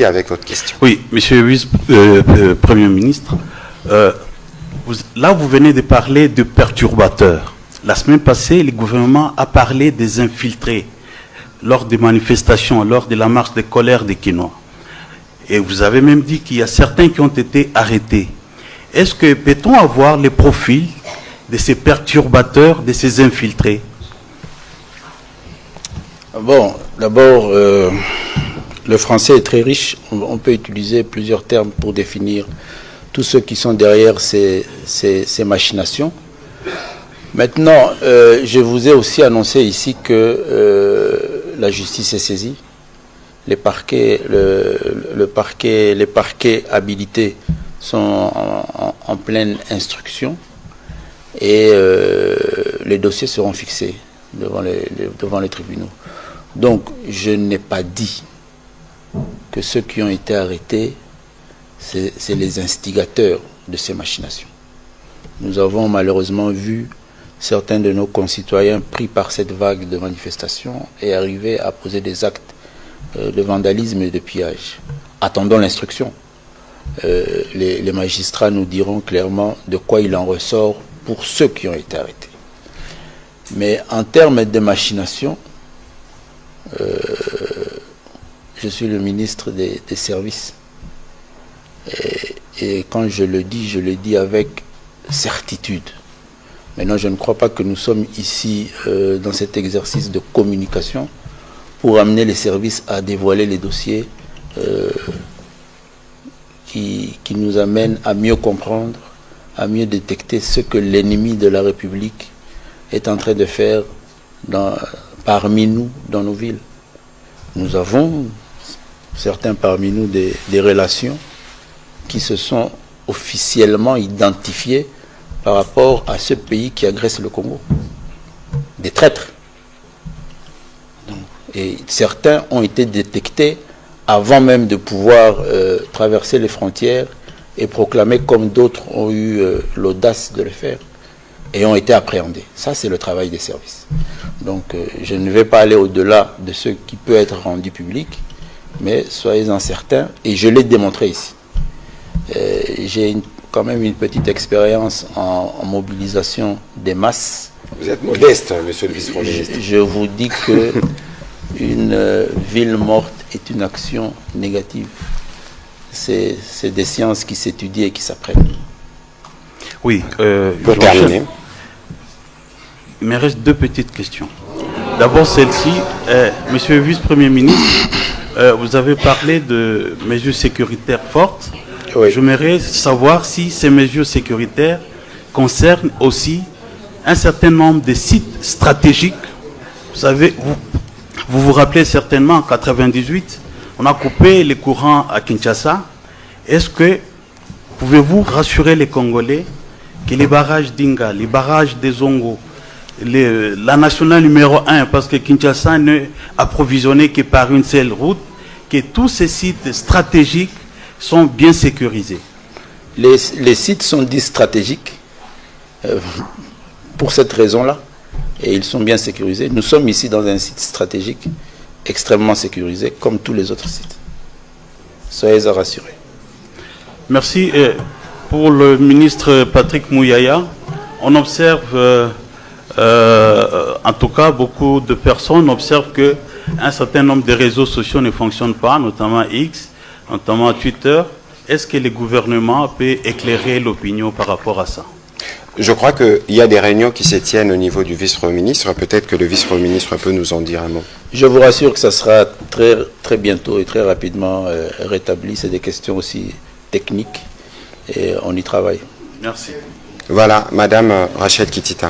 avec votre question. Oui, Monsieur le Premier ministre, là vous venez de parler de perturbateurs. La semaine passée, le gouvernement a parlé des infiltrés lors des manifestations, lors de la marche de colère des Kinois. Et vous avez même dit qu'il y a certains qui ont été arrêtés. Est-ce que peut-on avoir les profils de ces perturbateurs, de ces infiltrés? Bon, d'abord, le français est très riche. On peut utiliser plusieurs termes pour définir tous ceux qui sont derrière ces machinations. Maintenant, je vous ai aussi annoncé ici que la justice est saisie. Les parquets habilités sont en pleine instruction et les dossiers seront fixés devant les tribunaux. Donc, je n'ai pas dit que ceux qui ont été arrêtés, c'est les instigateurs de ces machinations. Nous avons malheureusement vu certains de nos concitoyens pris par cette vague de manifestations et arriver à poser des actes de vandalisme et de pillage. Attendons l'instruction. Les magistrats nous diront clairement de quoi il en ressort pour ceux qui ont été arrêtés. Mais en termes de machination, je suis le ministre des services. Et quand je le dis avec certitude. Maintenant, je ne crois pas que nous sommes ici dans cet exercice de communication pour amener les services à dévoiler les dossiers qui nous amènent à mieux comprendre, à mieux détecter ce que l'ennemi de la République est en train de faire parmi nous, dans nos villes. Nous avons, certains parmi nous, des relations qui se sont officiellement identifiées par rapport à ce pays qui agresse le Congo. Des traîtres. Et certains ont été détectés avant même de pouvoir traverser les frontières et proclamer comme d'autres ont eu l'audace de le faire et ont été appréhendés. Ça, c'est le travail des services. Donc, je ne vais pas aller au-delà de ce qui peut être rendu public, mais soyez-en certains, et je l'ai démontré ici. J'ai quand même une petite expérience en mobilisation des masses. Vous êtes modeste, monsieur le vice-premier ministre. Je vous dis que une ville morte est une action négative. C'est des sciences qui s'étudient et qui s'apprennent. Oui. Pour terminer. Il me reste deux petites questions. D'abord celle-ci. Monsieur le vice-premier ministre, vous avez parlé de mesures sécuritaires fortes. Oui. J'aimerais savoir si ces mesures sécuritaires concernent aussi un certain nombre de sites stratégiques. Vous savez, vous vous rappelez certainement, en 1998, on a coupé les courants à Kinshasa. Est-ce que pouvez-vous rassurer les Congolais que les barrages d'Inga, les barrages des Zongo, la nationale numéro 1, parce que Kinshasa n'est approvisionné que par une seule route, que tous ces sites stratégiques sont bien sécurisés? Les sites sont dits stratégiques pour cette raison-là, et ils sont bien sécurisés. Nous sommes ici dans un site stratégique extrêmement sécurisé, comme tous les autres sites. Soyez rassurés. Merci. Pour le ministre Patrick Mouyaya, on observe, en tout cas beaucoup de personnes observent qu'un certain nombre de réseaux sociaux ne fonctionnent pas, notamment X, notamment Twitter. Est-ce que le gouvernement peut éclairer l'opinion par rapport à ça? Je crois qu'il y a des réunions qui se tiennent au niveau du vice-premier ministre. Peut-être que le vice-premier ministre peut nous en dire un mot. Je vous rassure que ça sera très, très bientôt et très rapidement rétabli. C'est des questions aussi techniques et on y travaille. Merci. Voilà, Madame Rachel Kitita.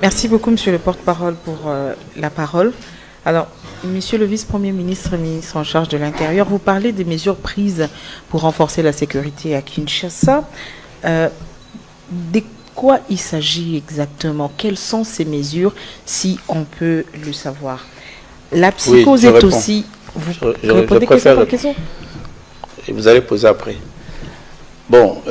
Merci beaucoup, Monsieur le porte-parole, pour la parole. Alors, Monsieur le vice-premier ministre, ministre en charge de l'Intérieur, vous parlez des mesures prises pour renforcer la sécurité à Kinshasa. De quoi il s'agit exactement? Quelles sont ces mesures, si on peut le savoir? La psychose est aussi... Vous répondez question par question? Et vous allez poser après. Bon,